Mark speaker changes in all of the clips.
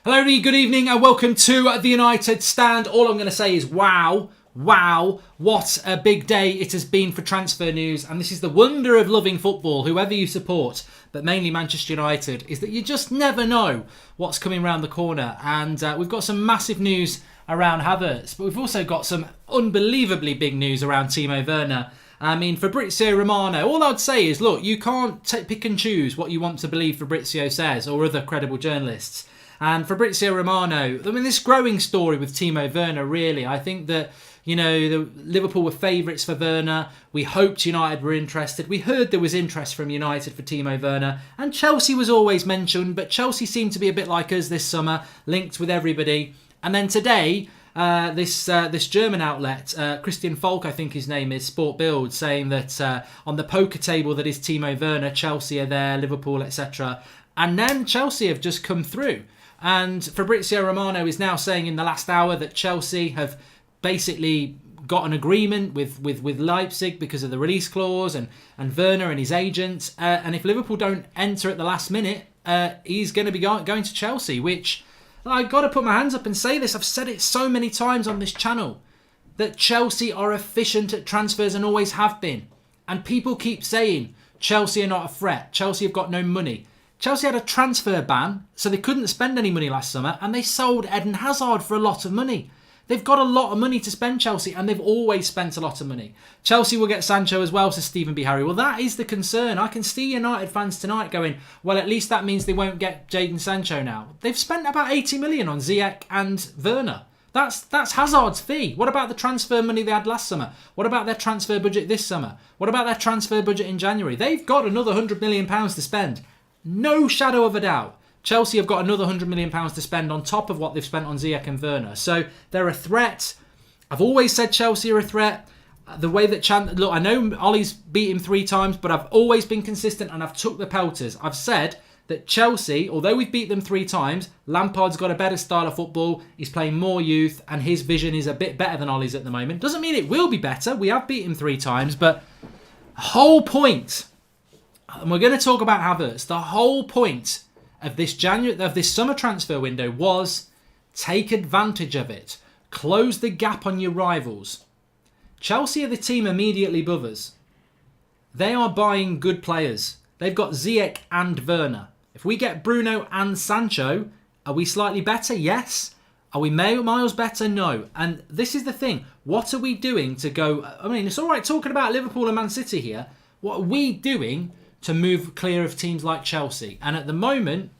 Speaker 1: Hello, good evening and welcome to the United Stand. All I'm going to say is wow, what a big day it has been for transfer news. And this is the wonder of loving football, whoever you support, but mainly Manchester United, is that you just never know what's coming around the corner. And we've got some massive news around Havertz, but we've also got some unbelievably big news around Timo Werner. I mean, Fabrizio Romano, all I'd say is, look, you can't pick and choose what you want to believe Fabrizio says or other credible journalists. And Fabrizio Romano, I mean, this growing story with Timo Werner, really, I think that, you know, the Liverpool were favourites for Werner. We hoped United were interested. We heard there was interest from United for Timo Werner. And Chelsea was always mentioned, but Chelsea seemed to be a bit like us this summer, linked with everybody. And then today, this German outlet, Christian Falk, I think his name is, Sport Bild, saying that on the poker table that is Timo Werner, Chelsea are there, Liverpool, etc. And then Chelsea have just come through. And Fabrizio Romano is now saying in the last hour that Chelsea have basically got an agreement with Leipzig because of the release clause and Werner and his agents. And if Liverpool don't enter at the last minute, he's going to be going to Chelsea, which I've got to put my hands up and say this. I've said it so many times on this channel that Chelsea are efficient at transfers and always have been. And people keep saying Chelsea are not a threat. Chelsea have got no money. Chelsea had a transfer ban, so they couldn't spend any money last summer, and they sold Eden Hazard for a lot of money. They've got a lot of money to spend, Chelsea, and they've always spent a lot of money. Chelsea will get Sancho as well, says Stephen B. Harry. Well, that is the concern. I can see United fans tonight going, well, at least that means they won't get Jadon Sancho now. They've spent about 80 million on Ziyech and Werner. That's Hazard's fee. What about the transfer money they had last summer? What about their transfer budget this summer? What about their transfer budget in January? They've got another £100 million to spend. No shadow of a doubt. Chelsea have got another £100 million to spend on top of what they've spent on Ziyech and Werner. So they're a threat. I've always said Chelsea are a threat. The way that look, I know Ollie's beat him 3 times, but I've always been consistent and I've took the pelters. I've said that Chelsea, although we've beat them 3 times, Lampard's got a better style of football. He's playing more youth and his vision is a bit better than Ollie's at the moment. Doesn't mean it will be better. We have beat him 3 times, but the whole point, and we're going to talk about Havertz, the whole point of this summer transfer window was take advantage of it. Close the gap on your rivals. Chelsea are the team immediately above us. They are buying good players. They've got Ziyech and Werner. If we get Bruno and Sancho, are we slightly better? Yes. Are we miles better? No. And this is the thing. What are we doing to go... I mean, it's all right talking about Liverpool and Man City here. What are we doing to move clear of teams like Chelsea? And at the moment,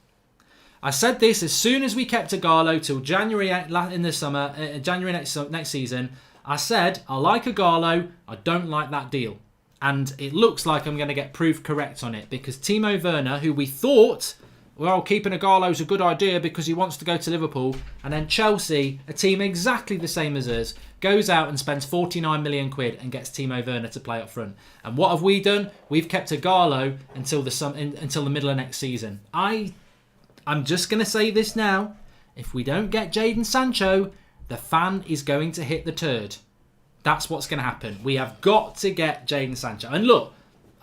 Speaker 1: I said this as soon as we kept Ighalo till January in the summer, January next season. I said, I like Ighalo, I don't like that deal. And it looks like I'm going to get proved correct on it because Timo Werner, who we thought, well, keeping Ighalo is a good idea because he wants to go to Liverpool, and then Chelsea, a team exactly the same as us, goes out and spends 49 million quid and gets Timo Werner to play up front. And what have we done? We've kept Ighalo until the middle of next season. I'm just going to say this now. If we don't get Jadon Sancho, the fan is going to hit the turd. That's what's going to happen. We have got to get Jadon Sancho. And look,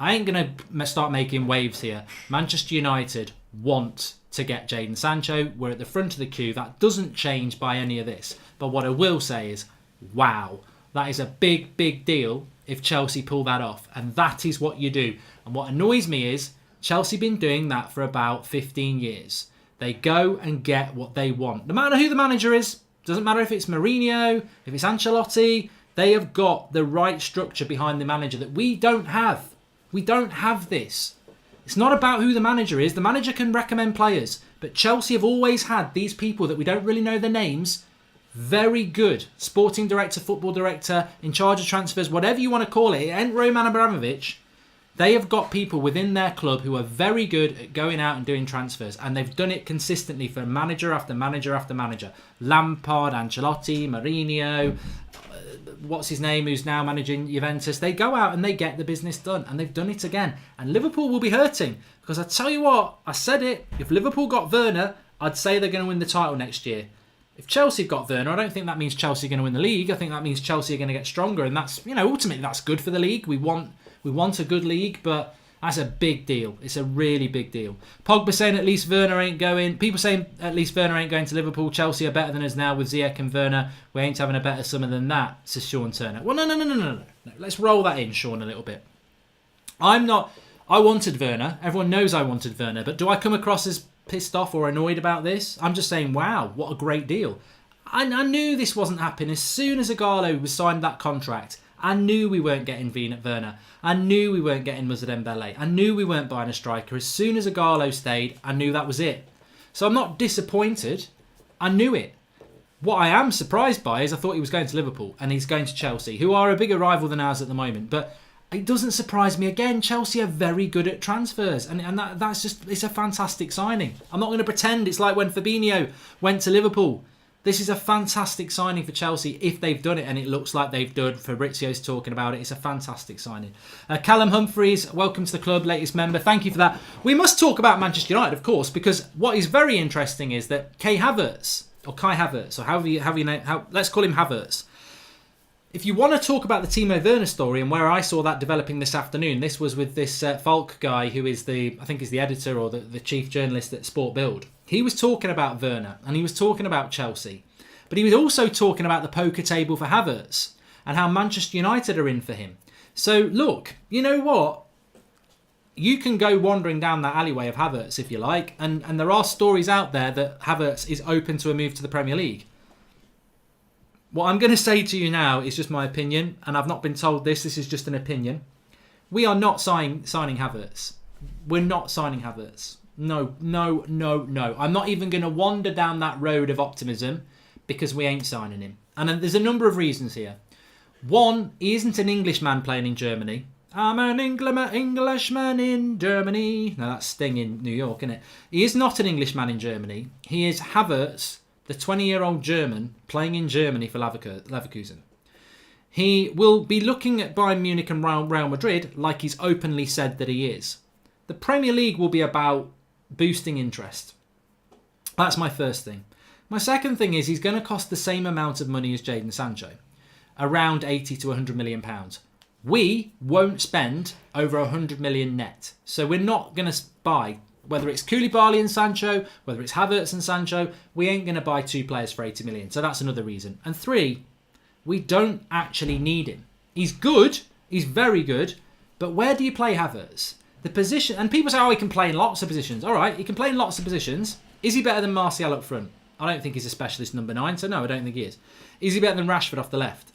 Speaker 1: I ain't going to start making waves here. Manchester United want to get Jadon Sancho. We're at the front of the queue. That doesn't change by any of this. But what I will say is, wow, that is a big, big deal if Chelsea pull that off. And that is what you do. And what annoys me is Chelsea been doing that for about 15 years. They go and get what they want. No matter who the manager is, doesn't matter if it's Mourinho, if it's Ancelotti, they have got the right structure behind the manager that we don't have. We don't have this. It's not about who the manager is. The manager can recommend players. But Chelsea have always had these people that we don't really know their names. Very good. Sporting director, football director, in charge of transfers, whatever you want to call it. It ain't Roman Abramovich. They have got people within their club who are very good at going out and doing transfers. And they've done it consistently for manager after manager after manager. Lampard, Ancelotti, Mourinho, what's his name, who's now managing Juventus. They go out and they get the business done. And they've done it again. And Liverpool will be hurting. Because I tell you what, I said it. If Liverpool got Werner, I'd say they're going to win the title next year. If Chelsea got Werner, I don't think that means Chelsea are going to win the league. I think that means Chelsea are going to get stronger. And that's, ultimately that's good for the league. We want a good league, but That's a big deal. It's a really big deal. Pogba saying at least Werner ain't going. People saying at least Werner ain't going to Liverpool. Chelsea are better than us now with Ziyech and Werner. We ain't having a better summer than that, says Sean Turner. Well, no. Let's roll that in, Sean, a little bit. I wanted Werner. Everyone knows I wanted Werner. But do I come across as pissed off or annoyed about this? I'm just saying, wow, what a great deal. I knew this wasn't happening. As soon as Ighalo was signed that contract, I knew we weren't getting Werner. I knew we weren't getting Moussa Dembele. I knew we weren't buying a striker. As soon as Ighalo stayed, I knew that was it. So I'm not disappointed. I knew it. What I am surprised by is I thought he was going to Liverpool and he's going to Chelsea, who are a bigger rival than ours at the moment. But it doesn't surprise me again. Chelsea are very good at transfers, and that's just, it's a fantastic signing. I'm not going to pretend it's like when Fabinho went to Liverpool. This is a fantastic signing for Chelsea if they've done it, and it looks like they've done. Fabrizio's talking about it. It's a fantastic signing. Callum Humphreys, welcome to the club, latest member. Thank you for that. We must talk about Manchester United, of course, because what is very interesting is that Kai Havertz, or let's call him Havertz. If you want to talk about the Timo Werner story and where I saw that developing this afternoon, this was with this Falk guy who is the editor or the chief journalist at Sport Bild. He was talking about Werner and he was talking about Chelsea. But he was also talking about the poker table for Havertz and how Manchester United are in for him. So look, you know what? You can go wandering down that alleyway of Havertz if you like. And there are stories out there that Havertz is open to a move to the Premier League. What I'm going to say to you now is just my opinion, and I've not been told this. This is just an opinion. We are not signing Havertz. We're not signing Havertz. No. I'm not even going to wander down that road of optimism because we ain't signing him. And there's a number of reasons here. One, he isn't an Englishman playing in Germany. I'm an Englishman in Germany. Now that's Sting in New York, isn't it? He is not an Englishman in Germany. He is Havertz, the 20-year-old German playing in Germany for Leverkusen. He will be looking at Bayern Munich and Real Madrid like he's openly said that he is. The Premier League will be about boosting interest. That's my first thing. My second thing is he's going to cost the same amount of money as Jadon Sancho, around 80 to 100 million pounds. We won't spend over 100 million net. So we're not going to buy, whether it's Koulibaly and Sancho, whether it's Havertz and Sancho, we ain't going to buy two players for 80 million. So that's another reason. And three, we don't actually need him. He's good. He's very good. But where do you play Havertz? The position, and people say, oh, he can play in lots of positions. All right, he can play in lots of positions. Is he better than Martial up front? I don't think he's a specialist number 9, so no, I don't think he is. Is he better than Rashford off the left?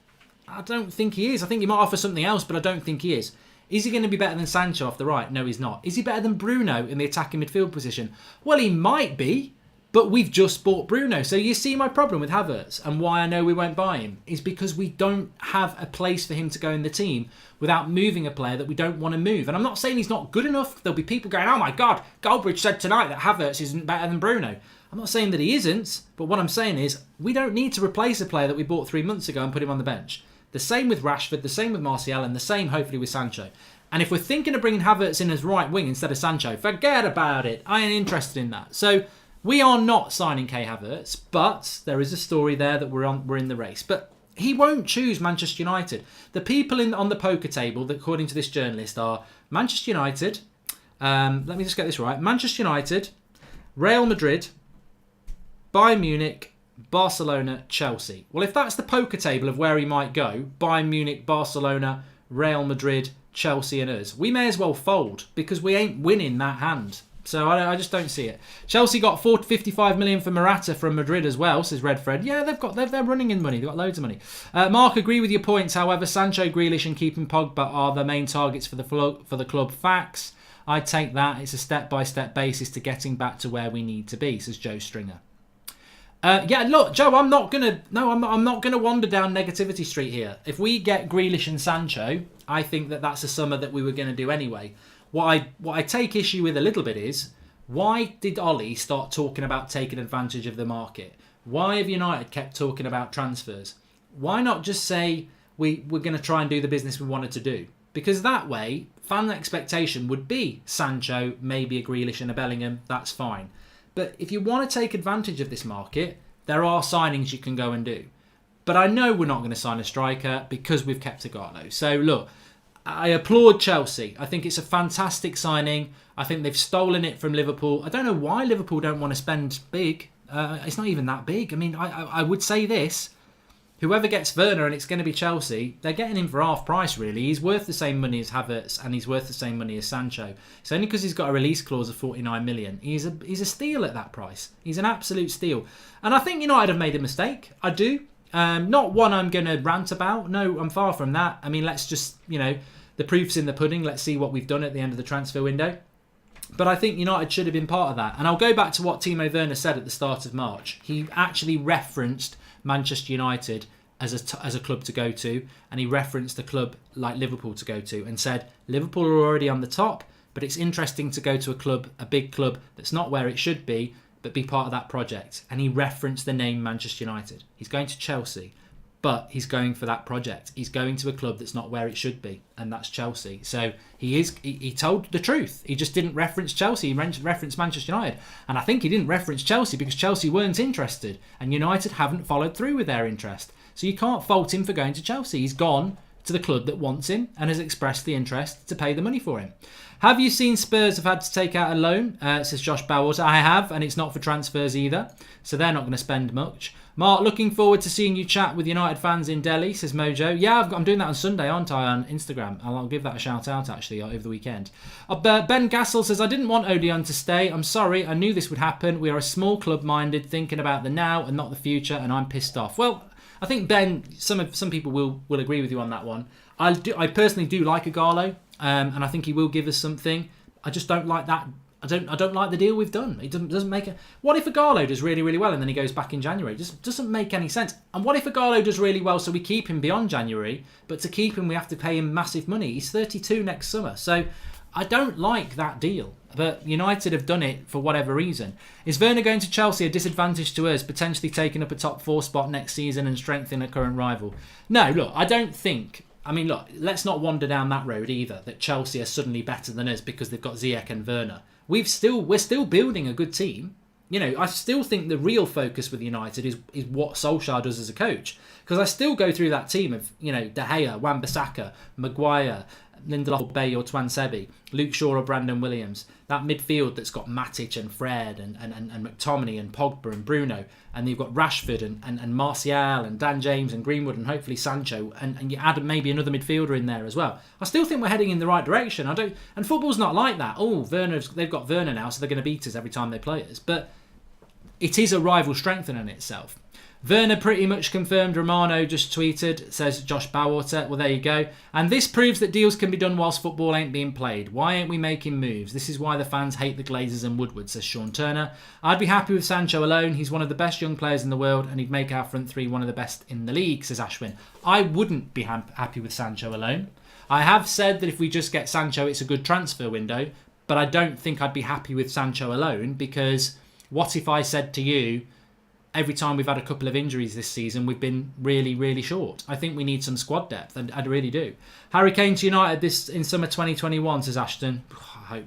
Speaker 1: I don't think he is. I think he might offer something else, but I don't think he is. Is he going to be better than Sancho off the right? No, he's not. Is he better than Bruno in the attacking midfield position? Well, he might be, but we've just bought Bruno. So you see my problem with Havertz and why I know we won't buy him is because we don't have a place for him to go in the team without moving a player that we don't want to move. And I'm not saying he's not good enough. There'll be people going, oh my God, Goldbridge said tonight that Havertz isn't better than Bruno. I'm not saying that he isn't, but what I'm saying is we don't need to replace a player that we bought 3 months ago and put him on the bench. The same with Rashford, the same with Martial, and the same hopefully with Sancho. And if we're thinking of bringing Havertz in as right wing instead of Sancho, forget about it. I ain't interested in that. So we are not signing Kai Havertz, but there is a story there that we're in the race. But he won't choose Manchester United. The people on the poker table, that, according to this journalist, are Manchester United. Let me just get this right. Manchester United, Real Madrid, Bayern Munich, Barcelona, Chelsea. Well, if that's the poker table of where he might go, Bayern Munich, Barcelona, Real Madrid, Chelsea and us, we may as well fold because we ain't winning that hand. So I just don't see it. Chelsea got 55 million for Morata from Madrid as well, says Red Fred. Yeah, they're running in money. They've got loads of money. Mark, agree with your points. However, Sancho, Grealish and keeping Pogba are the main targets for the club. Facts. I take that. It's a step-by-step basis to getting back to where we need to be, says Joe Stringer. Yeah, look, Joe, I'm not gonna wander down negativity street here. If we get Grealish and Sancho, I think that's a summer that we were going to do anyway. What I take issue with a little bit is, why did Ollie start talking about taking advantage of the market? Why have United kept talking about transfers? Why not just say we're going to try and do the business we wanted to do? Because that way, fan expectation would be Sancho, maybe a Grealish and a Bellingham. That's fine. But if you want to take advantage of this market, there are signings you can go and do. But I know we're not going to sign a striker because we've kept Ighalo. So look, I applaud Chelsea. I think it's a fantastic signing. I think they've stolen it from Liverpool. I don't know why Liverpool don't want to spend big. It's not even that big. I mean, I would say this. Whoever gets Werner, and it's going to be Chelsea, they're getting him for half price, really. He's worth the same money as Havertz, and he's worth the same money as Sancho. It's only because he's got a release clause of 49 million. He's a steal at that price. He's an absolute steal. And I think United have made a mistake. I do. Not one I'm going to rant about. No, I'm far from that. I mean, let's just, the proof's in the pudding. Let's see what we've done at the end of the transfer window. But I think United should have been part of that. And I'll go back to what Timo Werner said at the start of March. He actually referenced Manchester United as a club to go to, and he referenced a club like Liverpool to go to, and said Liverpool are already on the top, but it's interesting to go to a big club that's not where it should be, but be part of that project. And he referenced the name Manchester United. He's going to Chelsea, but he's going for that project. He's going to a club that's not where it should be, and that's Chelsea. So he told the truth. He just didn't reference Chelsea. He referenced Manchester United. And I think he didn't reference Chelsea because Chelsea weren't interested, and United haven't followed through with their interest. So you can't fault him for going to Chelsea. He's gone to the club that wants him and has expressed the interest to pay the money for him. Have you seen Spurs have had to take out a loan? Says Josh Bowers. I have, and it's not for transfers either. So they're not going to spend much. Mark, looking forward to seeing you chat with United fans in Delhi, says Mojo. Yeah, I'm doing that on Sunday, aren't I, on Instagram? I'll give that a shout out, actually, over the weekend. Ben Gassel says, I didn't want Odeon to stay. I'm sorry, I knew this would happen. We are a small club-minded, thinking about the now and not the future, and I'm pissed off. Well, I think, Ben, some people will agree with you on that one. I personally do like Ighalo, and I think he will give us something. I just don't like that. I don't like the deal we've done. It doesn't make it. What if Ighalo does really, really well and then he goes back in January? It just doesn't make any sense. And what if Ighalo does really well so we keep him beyond January, but to keep him we have to pay him massive money? He's 32 next summer. So I don't like that deal. But United have done it for whatever reason. Is Werner going to Chelsea a disadvantage to us, potentially taking up a top 4 spot next season and strengthening a current rival? No, look, I don't think. I mean, look, let's not wander down that road either, that Chelsea are suddenly better than us because they've got Ziyech and Werner. We're still building a good team. I still think the real focus with United is what Solskjaer does as a coach. Because I still go through that team of, De Gea, Wan-Bissaka, Maguire, Lindelof, Bay or Twansebi, Luke Shaw or Brandon Williams. That midfield that's got Matic and Fred and McTominay and Pogba and Bruno. And you've got Rashford and Martial and Dan James and Greenwood and hopefully Sancho. And you add maybe another midfielder in there as well. I still think we're heading in the right direction. And football's not like that. Oh, they've got Werner now, so they're going to beat us every time they play us. But it is a rival strengthening itself. Werner pretty much confirmed. Romano just tweeted, says Josh Bowater. Well, there you go. And this proves that deals can be done whilst football ain't being played. Why ain't we making moves? This is why the fans hate the Glazers and Woodward, says Sean Turner. I'd be happy with Sancho alone. He's one of the best young players in the world and he'd make our front three one of the best in the league, says Ashwin. I wouldn't be happy with Sancho alone. I have said that if we just get Sancho, it's a good transfer window. But I don't think I'd be happy with Sancho alone, because what if I said to you, every time we've had a couple of injuries this season, we've been really, really short. I think we need some squad depth, and I really do. Harry Kane to United this in summer 2021, says Ashton. I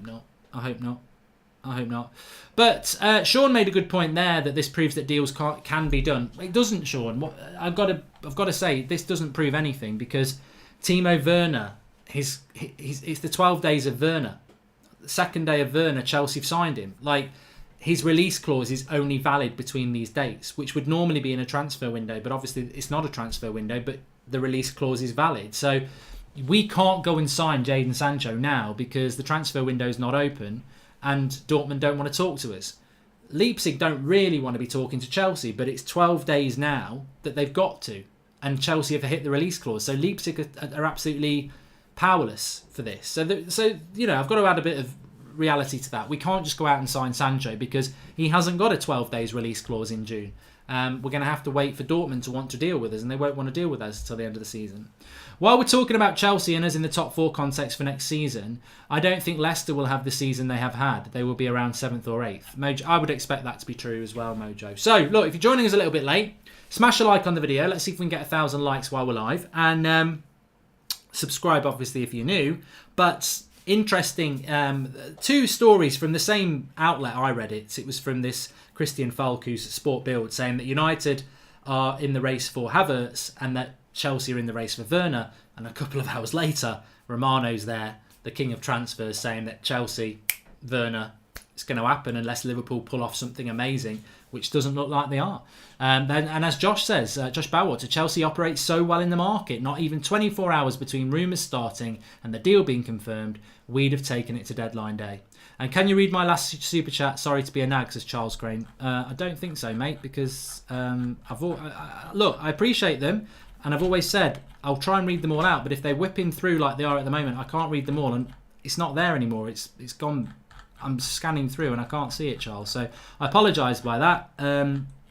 Speaker 1: hope not. But Sean made a good point there that this proves that deals can be done. It doesn't, Sean. I've got to say, this doesn't prove anything, because Timo Werner, it's the 12 days of Werner. The second day of Werner, Chelsea have signed him. His release clause is only valid between these dates, which would normally be in a transfer window, but obviously it's not a transfer window, but the release clause is valid. So we can't go and sign Jadon Sancho now because the transfer window is not open and Dortmund don't want to talk to us. Leipzig don't really want to be talking to Chelsea, but it's 12 days now that they've got to, and Chelsea have hit the release clause. So Leipzig are absolutely powerless for this. So I've got to add a bit of reality to that. We can't just go out and sign Sancho because he hasn't got a 12 days release clause in June. We're going to have to wait for Dortmund to want to deal with us, and they won't want to deal with us until the end of the season. While we're talking about Chelsea and us in the top 4 context for next season, I don't think Leicester will have the season they have had. They will be around 7th or 8th. Mojo, I would expect that to be true as well, Mojo. So, look, if you're joining us a little bit late, smash a like on the video. Let's see if we can get 1,000 likes while we're live. And subscribe, obviously, if you're new. But interesting, 2 stories from the same outlet I read it. It was from this Christian Falk, who's Sport Bild, saying that United are in the race for Havertz and that Chelsea are in the race for Werner. And a couple of hours later, Romano's there, the king of transfers, saying that Chelsea, Werner, it's going to happen unless Liverpool pull off something amazing, which doesn't look like they are. And as Josh says, Josh Bowater, Chelsea operates so well in the market, not even 24 hours between rumours starting and the deal being confirmed, we'd have taken it to deadline day. And can you read my last super chat? Sorry to be a nag, says Charles Crane. I don't think so, mate, because look, I appreciate them, and I've always said I'll try and read them all out, but if they're whipping through like they are at the moment, I can't read them all, and it's not there anymore. It's gone. I'm scanning through and I can't see it, Charles. So I apologise by that.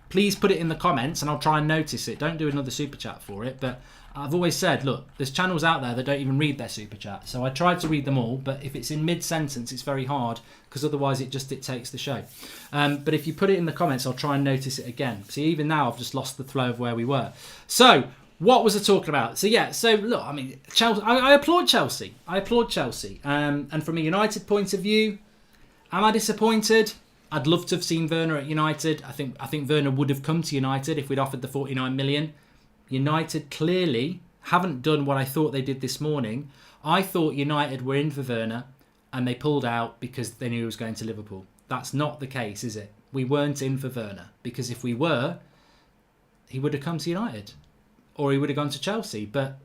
Speaker 1: Please put it in the comments and I'll try and notice it. Don't do another super chat for it. But I've always said, look, there's channels out there that don't even read their super chat. So I tried to read them all, but if it's in mid-sentence, it's very hard because otherwise it just dictates the show. But if you put it in the comments, I'll try and notice it again. See, even now I've just lost the flow of where we were. So what was I talking about? So look, I mean, Chelsea. I applaud Chelsea. And from a United point of view, am I disappointed? I'd love to have seen Werner at United. I think Werner would have come to United if we'd offered the 49 million. United clearly haven't done what I thought they did this morning. I thought United were in for Werner and they pulled out because they knew he was going to Liverpool. That's not the case, is it? We weren't in for Werner because if we were, he would have come to United or he would have gone to Chelsea. But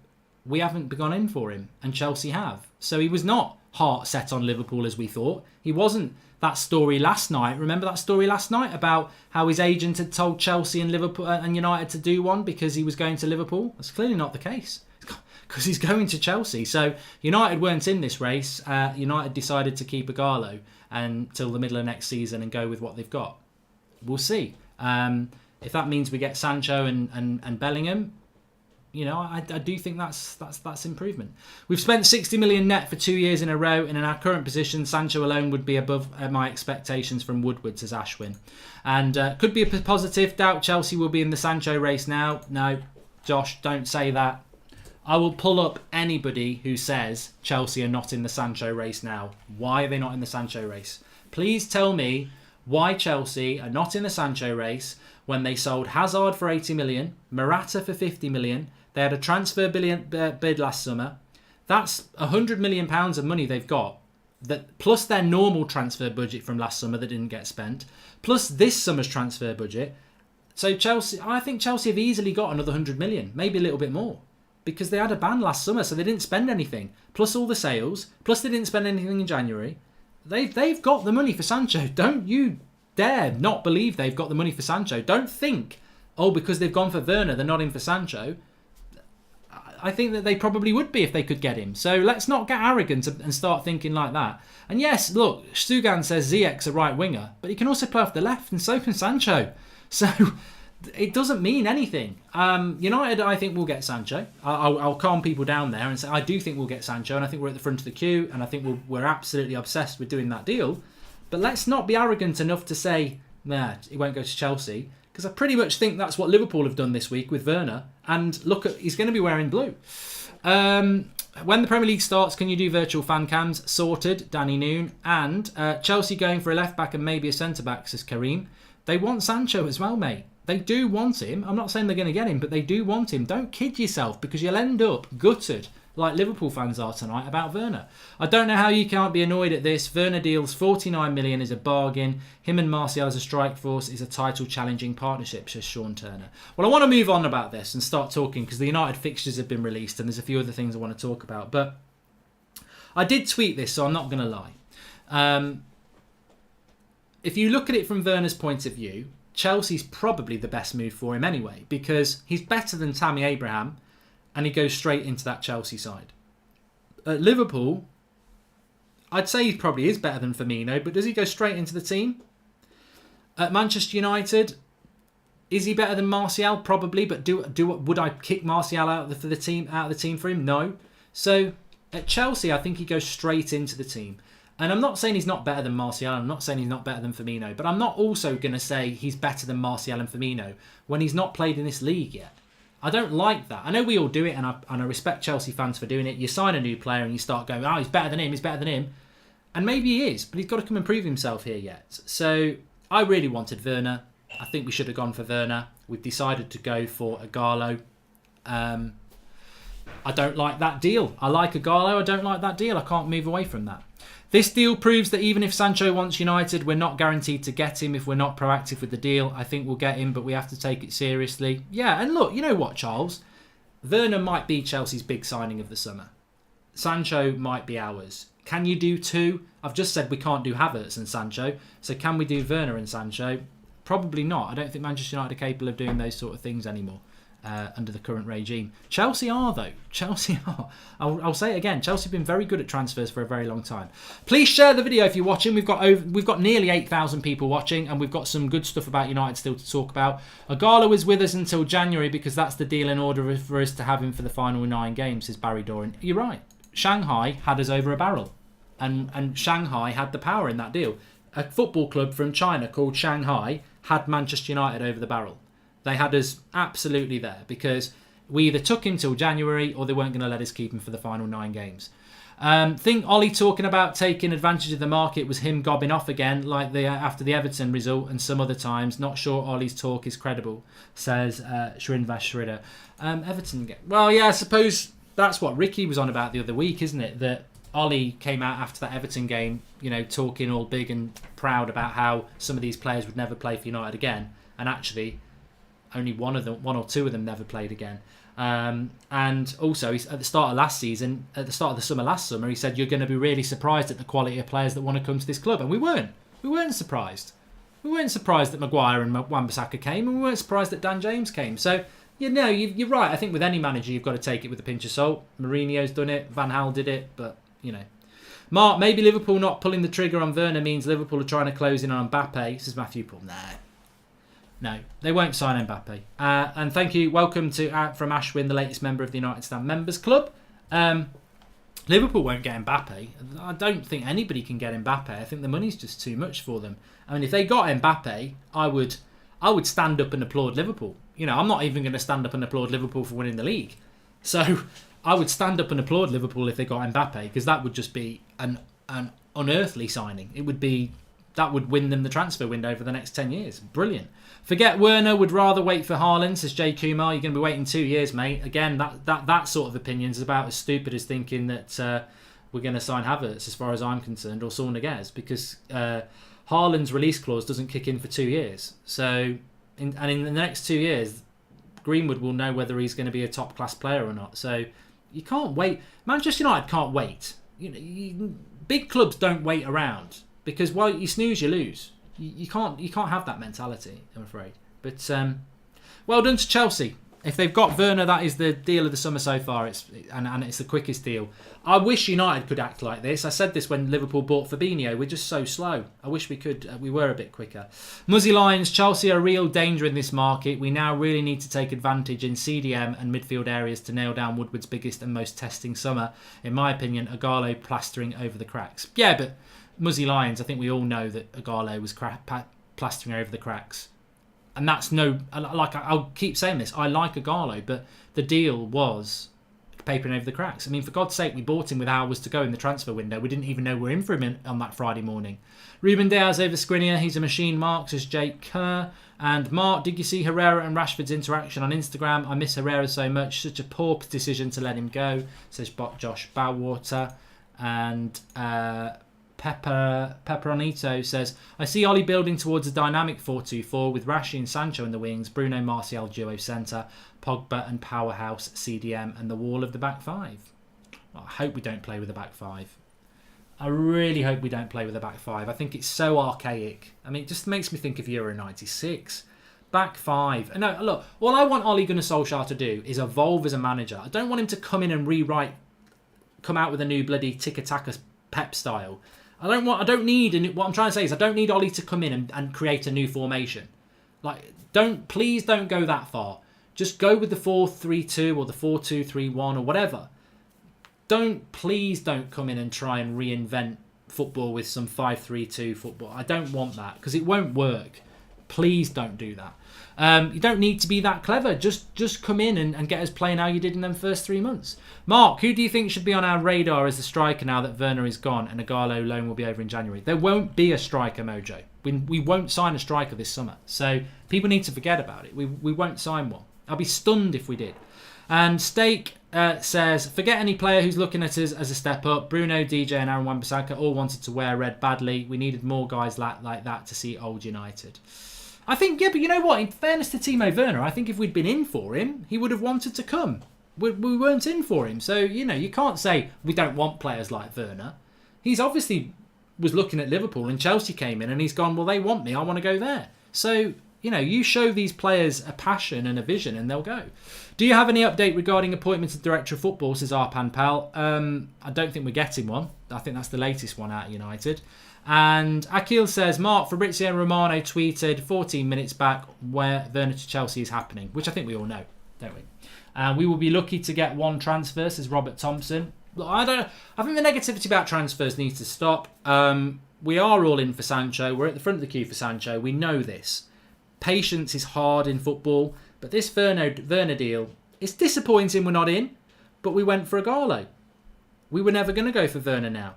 Speaker 1: we haven't gone in for him and Chelsea have. So he was not heart set on Liverpool as we thought. He wasn't that story last night. Remember that story last night about how his agent had told Chelsea and Liverpool and United to do one because he was going to Liverpool? That's clearly not the case because he's going to Chelsea. So United weren't in this race. United decided to keep Ighalo until the middle of next season and go with what they've got. We'll see. If that means we get Sancho and Bellingham, you know, I do think that's improvement. We've spent 60 million net for 2 years in a row, and in our current position, Sancho alone would be above my expectations from Woodward, says Ashwin. And could be a positive. Doubt Chelsea will be in the Sancho race now. No, Josh, don't say that. I will pull up anybody who says Chelsea are not in the Sancho race now. Why are they not in the Sancho race? Please tell me why Chelsea are not in the Sancho race when they sold Hazard for 80 million, Morata for 50 million. They had a transfer bid last summer. That's £100 million of money they've got, that plus their normal transfer budget from last summer that didn't get spent, plus this summer's transfer budget. So I think Chelsea have easily got another 100 million, maybe a little bit more, because they had a ban last summer, so they didn't spend anything. Plus all the sales, plus they didn't spend anything in January. They've got the money for Sancho. Don't you dare not believe they've got the money for Sancho. Don't think, because they've gone for Werner, they're not in for Sancho. I think that they probably would be if they could get him. So let's not get arrogant and start thinking like that. And yes, look, Sugan says Ziyech's a right winger, but he can also play off the left, and so can Sancho. So it doesn't mean anything. United, I think, will get Sancho. I'll calm people down there and say I do think we'll get Sancho, and I think we're at the front of the queue, and I think we're absolutely obsessed with doing that deal. But let's not be arrogant enough to say, nah, it won't go to Chelsea. Because I pretty much think that's what Liverpool have done this week with Werner. And look, he's going to be wearing blue. When the Premier League starts, can you do virtual fan cams? Sorted, Danny Noon. And Chelsea going for a left-back and maybe a centre-back, says Kareem. They want Sancho as well, mate. They do want him. I'm not saying they're going to get him, but they do want him. Don't kid yourself, because you'll end up gutted, like Liverpool fans are tonight, about Werner. I don't know how you can't be annoyed at this. Werner deals 49 million is a bargain. Him and Martial as a strike force is a title-challenging partnership, says Sean Turner. Well, I want to move on about this and start talking, because the United fixtures have been released and there's a few other things I want to talk about. But I did tweet this, so I'm not going to lie. If you look at it from Werner's point of view, Chelsea's probably the best move for him anyway, because he's better than Tammy Abraham, and he goes straight into that Chelsea side. At Liverpool, I'd say he probably is better than Firmino, but does he go straight into the team? At Manchester United, is he better than Martial? Probably, but would I kick Martial out of the team for him? No. So at Chelsea, I think he goes straight into the team. And I'm not saying he's not better than Martial. I'm not saying he's not better than Firmino, but I'm not also going to say he's better than Martial and Firmino when he's not played in this league yet. I don't like that. I know we all do it, and I respect Chelsea fans for doing it. You sign a new player and you start going, he's better than him. And maybe he is, but he's got to come and prove himself here yet. So I really wanted Werner. I think we should have gone for Werner. We've decided to go for Ighalo. I don't like that deal. I like Ighalo. I don't like that deal. I can't move away from that. This deal proves that even if Sancho wants United, we're not guaranteed to get him if we're not proactive with the deal. I think we'll get him, but we have to take it seriously. Yeah, and look, you know what, Charles? Werner might be Chelsea's big signing of the summer. Sancho might be ours. Can you do two? I've just said we can't do Havertz and Sancho. So can we do Werner and Sancho? Probably not. I don't think Manchester United are capable of doing those sort of things anymore under the current regime. Chelsea are, though. Chelsea are. I'll say it again. Chelsea have been very good at transfers for a very long time. Please share the video if you're watching. We've got nearly 8,000 people watching, and we've got some good stuff about United still to talk about. Ighalo is with us until January because that's the deal in order for us to have him for the final 9 games, says Barry Doran. You're right. Shanghai had us over a barrel. And Shanghai had the power in that deal. A football club from China called Shanghai had Manchester United over the barrel. They had us absolutely there because we either took him till January or they weren't going to let us keep him for the final 9 games. Think Ollie talking about taking advantage of the market was him gobbing off again like after the Everton result and some other times. Not sure Ollie's talk is credible, says Shrinvash Shridder. Everton, well, yeah, I suppose that's what Ricky was on about the other week, isn't it? That Ollie came out after that Everton game, you know, talking all big and proud about how some of these players would never play for United again, and actually only one or two of them never played again. And also, at the start of last season, at the start of the summer last summer, he said you're going to be really surprised at the quality of players that want to come to this club, and we weren't. We weren't surprised. We weren't surprised that Maguire and Wan-Bissaka came, and we weren't surprised that Dan James came. So, you know, you're right. I think with any manager, you've got to take it with a pinch of salt. Mourinho's done it. Van Gaal did it, but you know. Mark, maybe Liverpool not pulling the trigger on Werner means Liverpool are trying to close in on Mbappe, says Matthew Paul. No, they won't sign Mbappe. And thank you. Welcome to from Ashwin, the latest member of the United Stand Members Club. Liverpool won't get Mbappe. I don't think anybody can get Mbappe. I think the money's just too much for them. I mean, if they got Mbappe, I would stand up and applaud Liverpool. You know, I'm not even going to stand up and applaud Liverpool for winning the league. So I would stand up and applaud Liverpool if they got Mbappe, because that would just be an unearthly signing. That would win them the transfer window for the next 10 years. Brilliant. Forget Werner, would rather wait for Haaland, says Jay Kumar. You're going to be waiting 2 years, mate. Again, that sort of opinion is about as stupid as thinking that we're going to sign Havertz, as far as I'm concerned, or Saul Niguez, because Haaland's release clause doesn't kick in for 2 years. So, in the next 2 years, Greenwood will know whether he's going to be a top-class player or not. So, you can't wait. Manchester United can't wait. Big clubs don't wait around. Because while you snooze, you lose. You can't have that mentality, I'm afraid. But well done to Chelsea. If they've got Werner, that is the deal of the summer so far. It's the quickest deal. I wish United could act like this. I said this when Liverpool bought Fabinho. We're just so slow. I wish we could. We were a bit quicker. Muzzy Lions, Chelsea are a real danger in this market. We now really need to take advantage in CDM and midfield areas to nail down Woodward's biggest and most testing summer. In my opinion, Ighalo plastering over the cracks. Yeah, but Muzzy Lions, I think we all know that Ighalo was plastering over the cracks. And that's I'll keep saying this, I like Ighalo, but the deal was papering over the cracks. I mean, for God's sake, we bought him with hours to go in the transfer window. We didn't even know we were in for him on that Friday morning. Ruben Diaz over Skriniar, he's a machine, Mark, says Jake Kerr. And Mark, did you see Herrera and Rashford's interaction on Instagram? I miss Herrera so much, such a poor decision to let him go, says Josh Bowater. And Pepperonito says, I see Ollie building towards a dynamic 4-2-4 with Rashi and Sancho in the wings, Bruno Martial duo centre, Pogba and powerhouse CDM, and the wall of the back five. I hope we don't play with the back five. I really hope we don't play with the back five. I think it's so archaic. I mean, it just makes me think of Euro 96. Back five. And no, look, all I want Ole Gunnar Solskjaer to do is evolve as a manager. I don't want him to come in and come out with a new bloody tiki-taka Pep style. What I'm trying to say is I don't need Ollie to come in and create a new formation. Please don't go that far. Just go with the 4-3-2 or the 4-2-3-1 or whatever. Please don't come in and try and reinvent football with some 5-3-2 football. I don't want that because it won't work. Please don't do that. You don't need to be that clever. Just come in and get us playing how you did in them first 3 months. Mark, who do you think should be on our radar as the striker now that Werner is gone and Ighalo loan will be over in January? There won't be a striker, Mojo. We won't sign a striker this summer. So people need to forget about it. We won't sign one. I'll be stunned if we did. And Steak says, forget any player who's looking at us as a step up. Bruno, DJ and Aaron Wan-Bissaka all wanted to wear red badly. We needed more guys like that to see old United. I think, yeah, but you know what? In fairness to Timo Werner, I think if we'd been in for him, he would have wanted to come. We weren't in for him. So, you can't say we don't want players like Werner. He's obviously was looking at Liverpool and Chelsea came in and he's gone, well, they want me. I want to go there. So, you show these players a passion and a vision and they'll go. Do you have any update regarding appointments of Director of Football, says Arpan Pal? I don't think we're getting one. I think that's the latest one out of United. And Akil says, Mark, Fabrizio Romano tweeted 14 minutes back where Werner to Chelsea is happening, which I think we all know, don't we? We will be lucky to get one transfer, says Robert Thompson. Look, I think the negativity about transfers needs to stop. We are all in for Sancho. We're at the front of the queue for Sancho. We know this. Patience is hard in football, but this Werner deal, it's disappointing we're not in, but we went for Ighalo. We were never going to go for Werner now.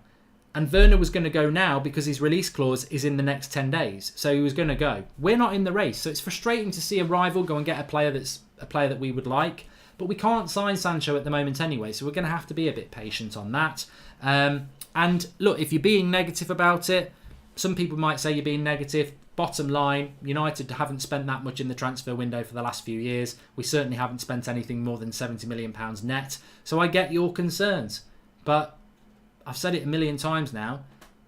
Speaker 1: And Werner was going to go now because his release clause is in the next 10 days. So he was going to go. We're not in the race. So it's frustrating to see a rival go and get a player that we would like. But we can't sign Sancho at the moment anyway. So we're going to have to be a bit patient on that. And look, if you're being negative about it, some people might say you're being negative. Bottom line, United haven't spent that much in the transfer window for the last few years. We certainly haven't spent anything more than £70 million net. So I get your concerns. But I've said it a million times now.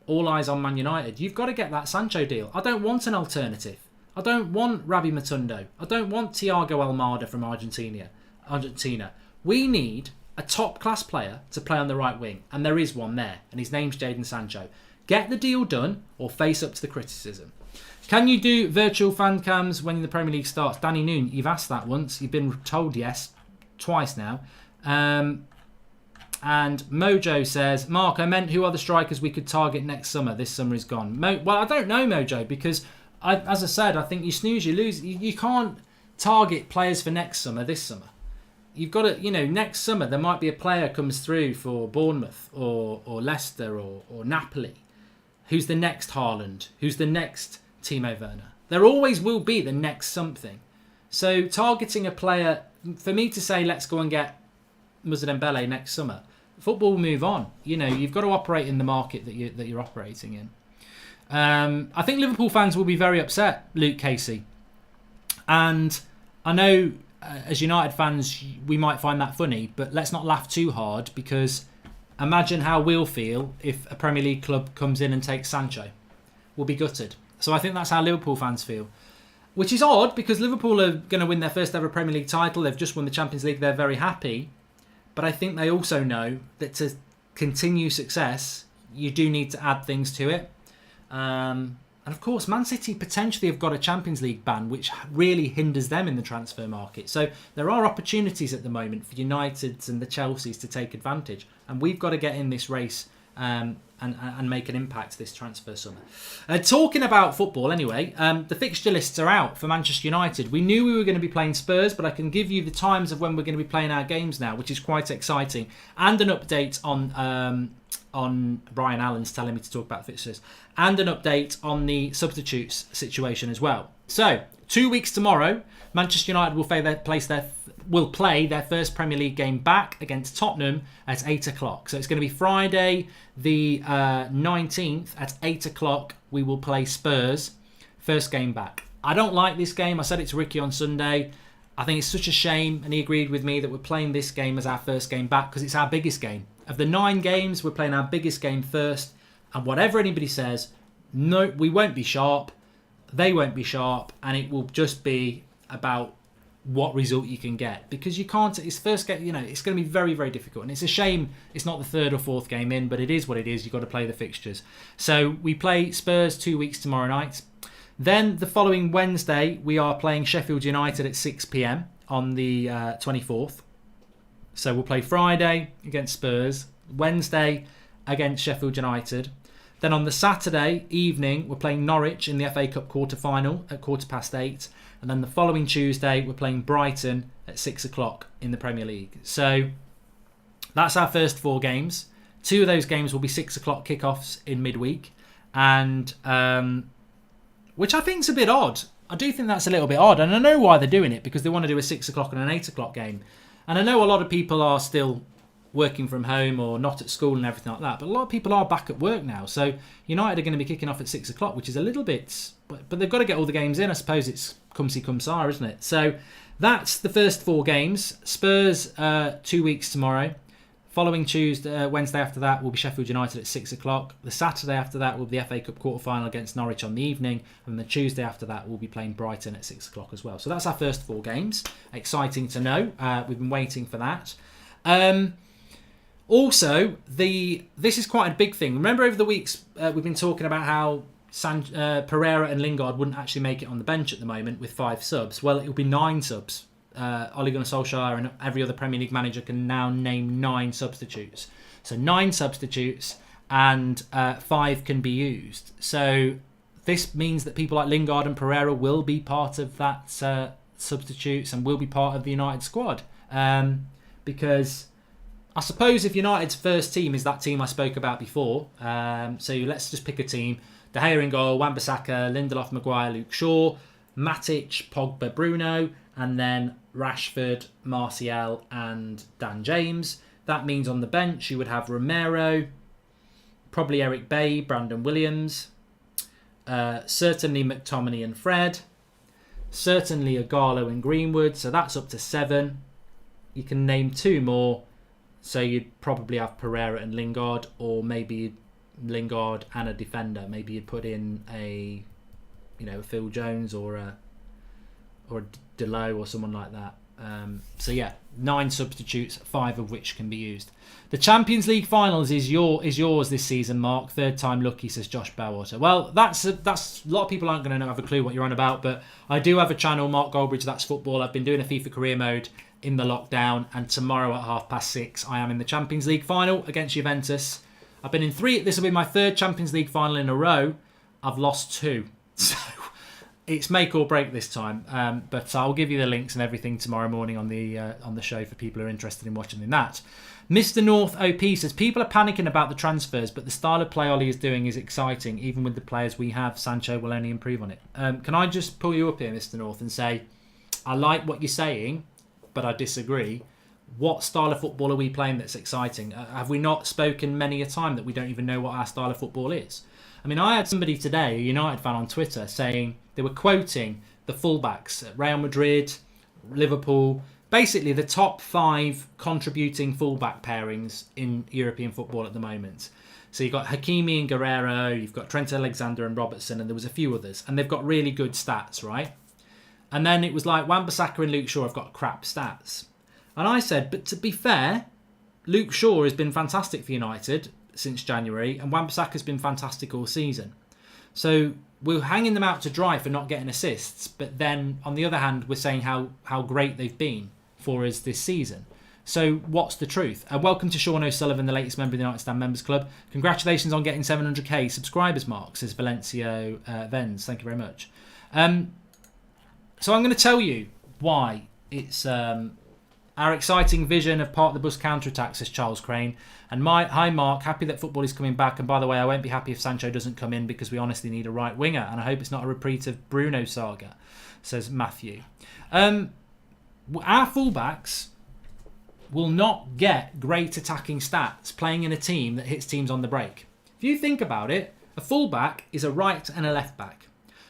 Speaker 1: All eyes on Man United. You've got to get that Sancho deal. I don't want an alternative. I don't want Rabi Matondo. I don't want Thiago Almada from Argentina. We need a top-class player to play on the right wing. And there is one there. And his name's Jadon Sancho. Get the deal done or face up to the criticism. Can you do virtual fan cams when the Premier League starts? Danny Noon, you've asked that once. You've been told yes twice now. And Mojo says, Mark, I meant who are the strikers we could target next summer? This summer is gone. Well, I don't know, Mojo, because, as I said, I think you snooze, you lose. You can't target players for next summer, this summer. You've got to, next summer there might be a player comes through for Bournemouth or Leicester or Napoli. Who's the next Haaland? Who's the next Timo Werner? There always will be the next something. So targeting a player, for me to say, let's go and get Moussa Dembele next summer, football will move on. You've got to operate in the market that you're operating in. I think Liverpool fans will be very upset, Luke Casey. And I know as United fans, we might find that funny, but let's not laugh too hard, because imagine how we'll feel if a Premier League club comes in and takes Sancho. We'll be gutted. So I think that's how Liverpool fans feel. Which is odd, because Liverpool are going to win their first ever Premier League title. They've just won the Champions League. They're very happy. But I think they also know that to continue success, you do need to add things to it. And of course, Man City potentially have got a Champions League ban, which really hinders them in the transfer market. So there are opportunities at the moment for Uniteds and the Chelseas to take advantage. And we've got to get in this race and make an impact this transfer summer. Talking about football anyway, the fixture lists are out for Manchester United. We knew we were going to be playing Spurs, but I can give you the times of when we're going to be playing our games now, which is quite exciting. And an update on Brian Allen's telling me to talk about fixtures. And an update on the substitutes situation as well. So, 2 weeks tomorrow, Manchester United will play their first Premier League game back against Tottenham at 8 o'clock. So it's going to be Friday the 19th at 8 o'clock. We will play Spurs, first game back. I don't like this game. I said it to Ricky on Sunday. I think it's such a shame, and he agreed with me, that we're playing this game as our first game back because it's our biggest game. Of the 9 games, we're playing our biggest game first. And whatever anybody says, no, we won't be sharp. They won't be sharp. And it will just be about what result you can get, because you can't. It's first game, it's going to be very, very difficult, and it's a shame it's not the third or fourth game in, but it is what it is. You've got to play the fixtures. So we play Spurs 2 weeks tomorrow night. Then the following Wednesday we are playing Sheffield United at 6 p.m. on the 24th. So we'll play Friday against Spurs, Wednesday against Sheffield United. Then on the Saturday evening we're playing Norwich in the FA Cup quarter-final at 8:15. And then the following Tuesday, we're playing Brighton at 6 o'clock in the Premier League. So that's our first 4 games. 2 of those games will be 6 o'clock kickoffs in midweek. And which I think is a bit odd. I do think that's a little bit odd. And I know why they're doing it, because they want to do a 6 o'clock and an 8 o'clock game. And I know a lot of people are still working from home or not at school and everything like that, but a lot of people are back at work now. So United are going to be kicking off at 6 o'clock, which is a little bit... But they've got to get all the games in. I suppose it's come see, come sa, isn't it? So that's the first 4 games. Spurs 2 weeks tomorrow. Following Wednesday after that will be Sheffield United at 6 o'clock. The Saturday after that will be the FA Cup quarter-final against Norwich on the evening. And the Tuesday after that will be playing Brighton at 6 o'clock as well. So that's our first 4 games. Exciting to know. We've been waiting for that. Also, this is quite a big thing. Remember over the weeks we've been talking about how Pereira and Lingard wouldn't actually make it on the bench at the moment with 5 subs. Well, it will be 9 subs. Ole Gunnar Solskjaer and every other Premier League manager can now name 9 substitutes. So 9 substitutes and 5 can be used. So this means that people like Lingard and Pereira will be part of that substitutes and will be part of the United squad. Because I suppose if United's first team is that team I spoke about before, so let's just pick a team. De Gea in goal, Wan-Bissaka, Lindelof, Maguire, Luke Shaw, Matic, Pogba, Bruno, and then Rashford, Martial and Dan James. That means on the bench you would have Romero, probably Eric Bailly, Brandon Williams, certainly McTominay and Fred, certainly Ighalo and Greenwood, so that's up to 7. You can name 2 more, so you'd probably have Pereira and Lingard, or maybe Lingard and a defender. Maybe you'd put in a Phil Jones or a Delo or someone like that. So yeah, 9 substitutes, 5 of which can be used. The Champions League finals is yours this season, Mark. 3rd time lucky, says Josh Bowater. Well, that's a lot of people aren't going to have a clue what you're on about, but I do have a channel, Mark Goldbridge, That's Football. I've been doing a FIFA career mode in the lockdown, and tomorrow at 6:30 I am in the Champions League final against Juventus. I've been in 3. This will be my 3rd Champions League final in a row. I've lost 2. So it's make or break this time. But I'll give you the links and everything tomorrow morning on the show for people who are interested in watching that. Mr. North OP says, people are panicking about the transfers, but the style of play Ollie is doing is exciting. Even with the players we have, Sancho will only improve on it. Can I just pull you up here, Mr. North, and say, I like what you're saying, but I disagree. What style of football are we playing that's exciting? Have we not spoken many a time that we don't even know what our style of football is? I mean, I had somebody today, a United fan on Twitter, saying they were quoting the fullbacks at Real Madrid, Liverpool, basically the top 5 contributing fullback pairings in European football at the moment. So you've got Hakimi and Guerrero, you've got Trent Alexander and Robertson, and there was a few others, and they've got really good stats, right? And then it was like Wan-Bissaka and Luke Shaw have got crap stats. And I said, but to be fair, Luke Shaw has been fantastic for United since January, and Wan-Bissaka has been fantastic all season. So we're hanging them out to dry for not getting assists, but then on the other hand, we're saying how great they've been for us this season. So what's the truth? Welcome to Sean O'Sullivan, the latest member of the United Stand Members Club. Congratulations on getting 700k subscribers, Mark, says Valencio Venz. Thank you very much. So I'm going to tell you why it's our exciting vision of part of the bus counter-attack, says Charles Crane. And hi Mark, happy that football is coming back. And by the way, I won't be happy if Sancho doesn't come in because we honestly need a right winger. And I hope it's not a repeat of Bruno saga, says Matthew. Our fullbacks will not get great attacking stats playing in a team that hits teams on the break. If you think about it, a fullback is a right and a left back.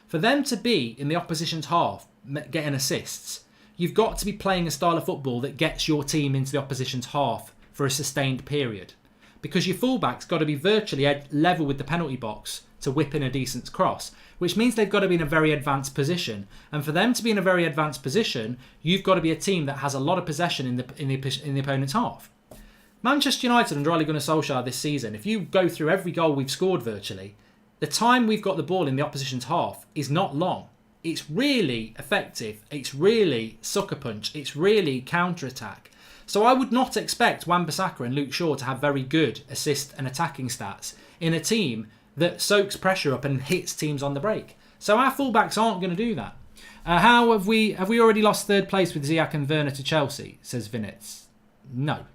Speaker 1: For them to be in the opposition's half getting assists, you've got to be playing a style of football that gets your team into the opposition's half for a sustained period. Because your fullback's got to be virtually level with the penalty box to whip in a decent cross, which means they've got to be in a very advanced position. And for them to be in a very advanced position, you've got to be a team that has a lot of possession in the opponent's half. Manchester United under Ole Gunnar Solskjaer this season, if you go through every goal we've scored virtually, the time we've got the ball in the opposition's half is not long. It's really effective. It's really sucker punch. It's really counter-attack. So I would not expect Wan-Bissaka and Luke Shaw to have very good assist and attacking stats in a team that soaks pressure up and hits teams on the break. So our fullbacks aren't going to do that. How have we already lost 3rd place with Ziyech and Werner to Chelsea, says Vinitz. No.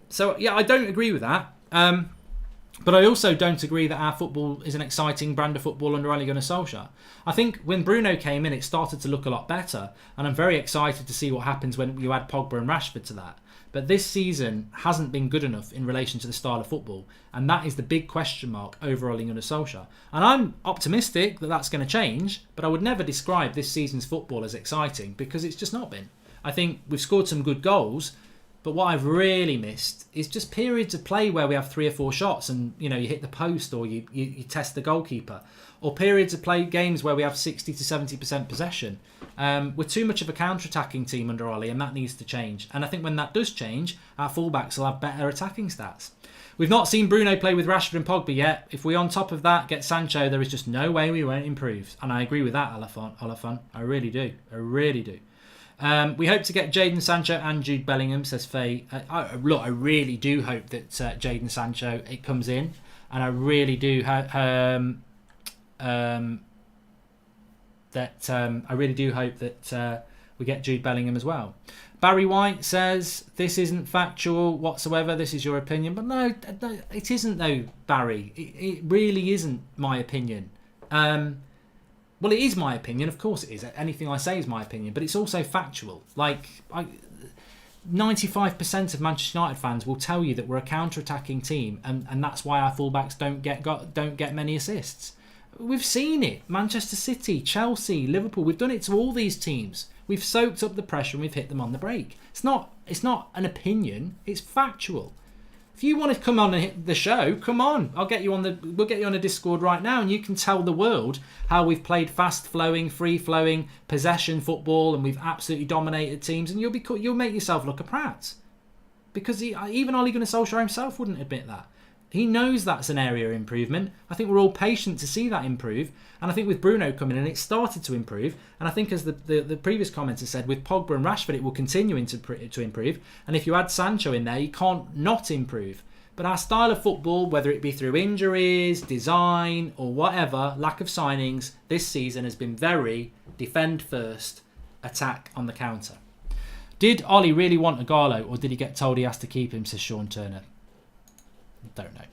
Speaker 1: So yeah, I don't agree with that. But But I also don't agree that our football is an exciting brand of football under Ole Gunnar Solskjaer. I think when Bruno came in, it started to look a lot better, and I'm very excited to see what happens when you add Pogba and Rashford to that. But this season hasn't been good enough in relation to the style of football, and that is the big question mark over Ole Gunnar Solskjaer. And I'm optimistic that that's going to change, but I would never describe this season's football as exciting because it's just not been. I think we've scored some good goals, but what I've really missed is just periods of play where we have 3 or 4 shots and you hit the post or you test the goalkeeper, or periods of play games where we have 60 to 70% possession. We're too much of a counter-attacking team under Ole, and that needs to change. And I think when that does change, our fullbacks will have better attacking stats. We've not seen Bruno play with Rashford and Pogba yet. If we on top of that get Sancho, there is just no way we won't improve. And I agree with that, Olafon. I really do. We hope to get Jadon Sancho and Jude Bellingham, says Faye. I really do hope that Jadon Sancho it comes in, and I really do hope that we get Jude Bellingham as well. Barry White says this isn't factual whatsoever. This is your opinion, but no, it isn't though, Barry. It really isn't my opinion. Well, it is my opinion, of course it is. Anything I say is my opinion, but it's also factual. 95% of Manchester United fans will tell you that we're a counter-attacking team, and that's why our fullbacks don't get many assists. We've seen it. Manchester City, Chelsea, Liverpool. We've done it to all these teams. We've soaked up the pressure and we've hit them on the break. It's not an opinion. It's factual. If you want to come on and hit the show, come on. We'll get you on a Discord right now, and you can tell the world how we've played fast-flowing, free-flowing possession football, and we've absolutely dominated teams, and you'll make yourself look a prat. Because even Ole Gunnar Solskjaer himself wouldn't admit that. He knows that's an area of improvement. I think we're all patient to see that improve. And I think with Bruno coming in, it started to improve. And I think as the previous commenter said, with Pogba and Rashford, it will continue to improve. And if you add Sancho in there, you can't not improve. But our style of football, whether it be through injuries, design, or whatever, lack of signings, this season has been very defend first, attack on the counter. Did Ollie really want Ighalo, or did he get told he has to keep him, says Sean Turner? Don't know.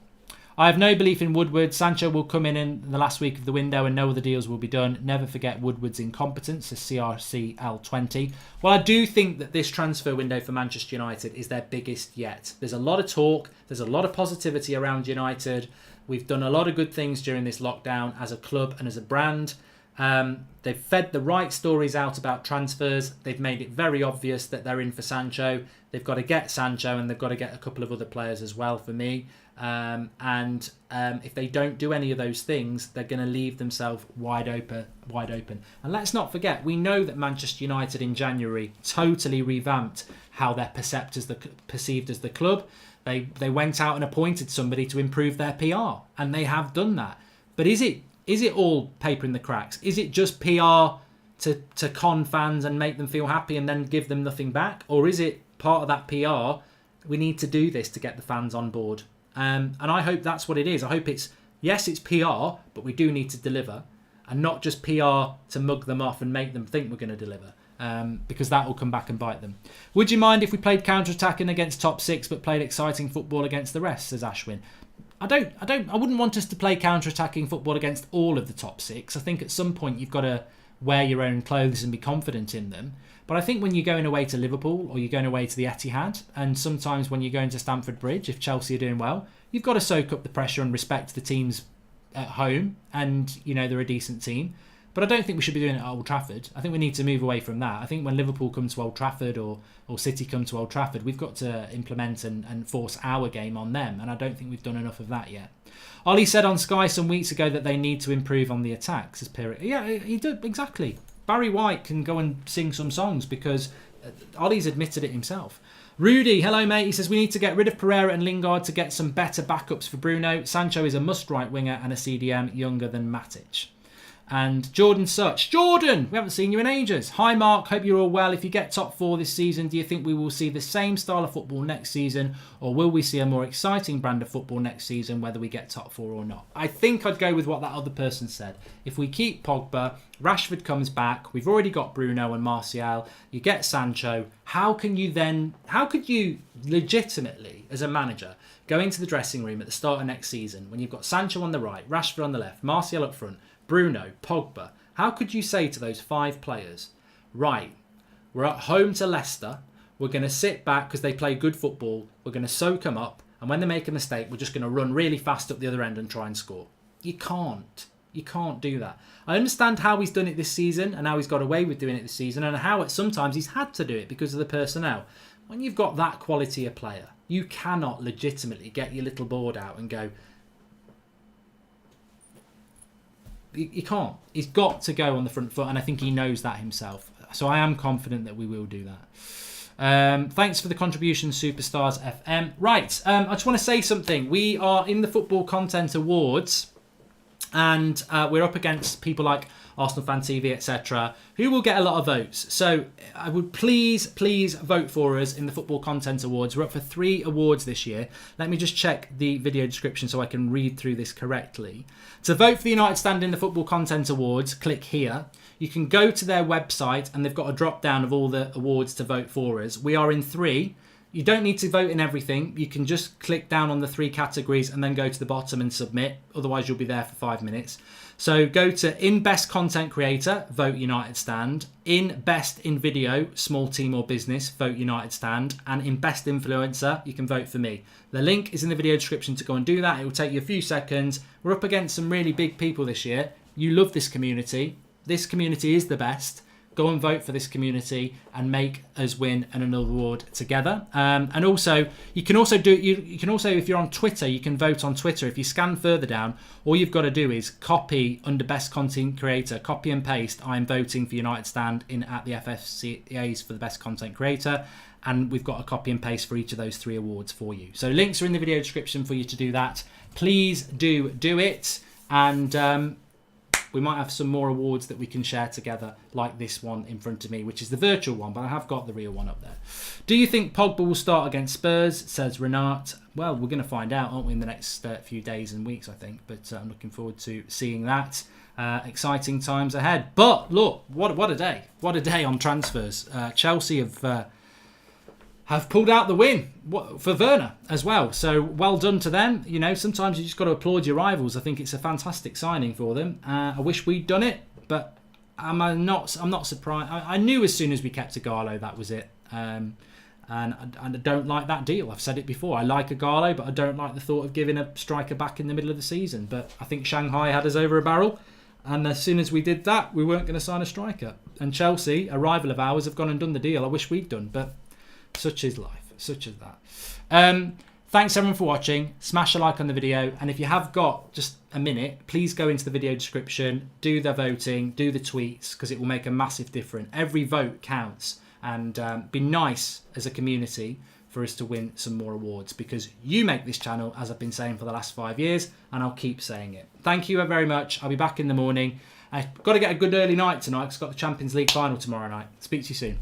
Speaker 1: I have no belief in Woodward. Sancho will come in the last week of the window and no other deals will be done. Never forget Woodward's incompetence, says CRCL20. Well, I do think that this transfer window for Manchester United is their biggest yet. There's a lot of talk. There's a lot of positivity around United. We've done a lot of good things during this lockdown as a club and as a brand. They've fed the right stories out about transfers. They've made it very obvious that they're in for Sancho. They've got to get Sancho and they've got to get a couple of other players as well for me. If they don't do any of those things, they're going to leave themselves wide open. And let's not forget, we know that Manchester United in January totally revamped how they're perceived as the club. They went out and appointed somebody to improve their PR, and they have done that. But is it all paper in the cracks? Is it just PR to con fans and make them feel happy and then give them nothing back? Or is it part of that PR? We need to do this to get the fans on board. And I hope that's what it is. I hope it's PR, but we do need to deliver, and not just PR to mug them off and make them think we're going to deliver, because that will come back and bite them. Would you mind if we played counter-attacking against top six but played exciting football against the rest, says Ashwin. I wouldn't want us to play counter-attacking football against all of the top six. I think at some point you've got to wear your own clothes and be confident in them. But I think when you're going away to Liverpool or you're going away to the Etihad, and sometimes when you're going to Stamford Bridge, if Chelsea are doing well, you've got to soak up the pressure and respect the teams at home, and they're a decent team. But I don't think we should be doing it at Old Trafford. I think we need to move away from that. I think when Liverpool come to Old Trafford or City come to Old Trafford, we've got to implement and force our game on them, and I don't think we've done enough of that yet. Ollie said on Sky some weeks ago that they need to improve on the attacks. As Pirate. Yeah, he did, exactly. Barry White can go and sing some songs because Ollie's admitted it himself. Rudy, hello mate. He says we need to get rid of Pereira and Lingard to get some better backups for Bruno. Sancho is a must right winger and a CDM younger than Matic. And Jordan Such. Jordan, we haven't seen you in ages. Hi, Mark. Hope you're all well. If you get top 4 this season, do you think we will see the same style of football next season, or will we see a more exciting brand of football next season, whether we get top 4 or not? I think I'd go with what that other person said. If we keep Pogba, Rashford comes back, we've already got Bruno and Martial, you get Sancho, how could you legitimately, as a manager, go into the dressing room at the start of next season when you've got Sancho on the right, Rashford on the left, Martial up front, Bruno, Pogba, how could you say to those 5 players, right, we're at home to Leicester, we're going to sit back because they play good football, we're going to soak them up, and when they make a mistake, we're just going to run really fast up the other end and try and score? You can't. You can't do that. I understand how he's done it this season and how he's got away with doing it this season and how sometimes he's had to do it because of the personnel. When you've got that quality of player, you cannot legitimately get your little board out and go, you can't. He's got to go on the front foot, and I think he knows that himself. So I am confident that we will do that. Thanks for the contribution, Superstars FM. Right, I just want to say something. We are in the Football Content Awards, and we're up against people like Arsenal Fan TV, etc., who will get a lot of votes. So I would please vote for us in the Football Content Awards. We're up for 3 awards this year. Let me just check the video description so I can read through this correctly. To vote for the United Stand in the Football Content Awards, click here. You can go to their website and they've got a drop down of all the awards to vote for us. We are in 3. You don't need to vote in everything. You can just click down on the 3 categories and then go to the bottom and submit. Otherwise, you'll be there for 5 minutes. So go to in Best Content Creator, vote United Stand. In Best in Video, Small Team or Business, vote United Stand. And in Best Influencer, you can vote for me. The link is in the video description to go and do that. It will take you a few seconds. We're up against some really big people this year. You love this community. This community is the best. Go and vote for this community and make us win another award together. And also, you can also, if you're on Twitter, you can vote on Twitter. If you scan further down, all you've got to do is copy under Best Content Creator, copy and paste, I'm voting for United Stand in at the FFCAs for the Best Content Creator. And we've got a copy and paste for each of those 3 awards for you. So links are in the video description for you to do that. Please do it. And we might have some more awards that we can share together, like this one in front of me, which is the virtual one, but I have got the real one up there. Do you think Pogba will start against Spurs, says Renat? Well, we're going to find out, aren't we, in the next few days and weeks, I think. But I'm looking forward to seeing that. Exciting times ahead. But look, what a day. What a day on transfers. Chelsea have pulled out the win for Werner as well. So well done to them. You know, sometimes you just got to applaud your rivals. I think it's a fantastic signing for them. I wish we'd done it, but I'm not surprised. I knew as soon as we kept Agallo that was it. And I don't like that deal. I've said it before. I like Agallo, but I don't like the thought of giving a striker back in the middle of the season. But I think Shanghai had us over a barrel. And as soon as we did that, we weren't going to sign a striker. And Chelsea, a rival of ours, have gone and done the deal. I wish we'd done, but such is life. Such as that. Thanks everyone for watching. Smash a like on the video. And if you have got just a minute, please go into the video description, do the voting, do the tweets, because it will make a massive difference. Every vote counts. And be nice as a community for us to win some more awards, because you make this channel, as I've been saying for the last 5 years, and I'll keep saying it. Thank you very much. I'll be back in the morning. I've got to get a good early night tonight because I've got the Champions League final tomorrow night. Speak to you soon.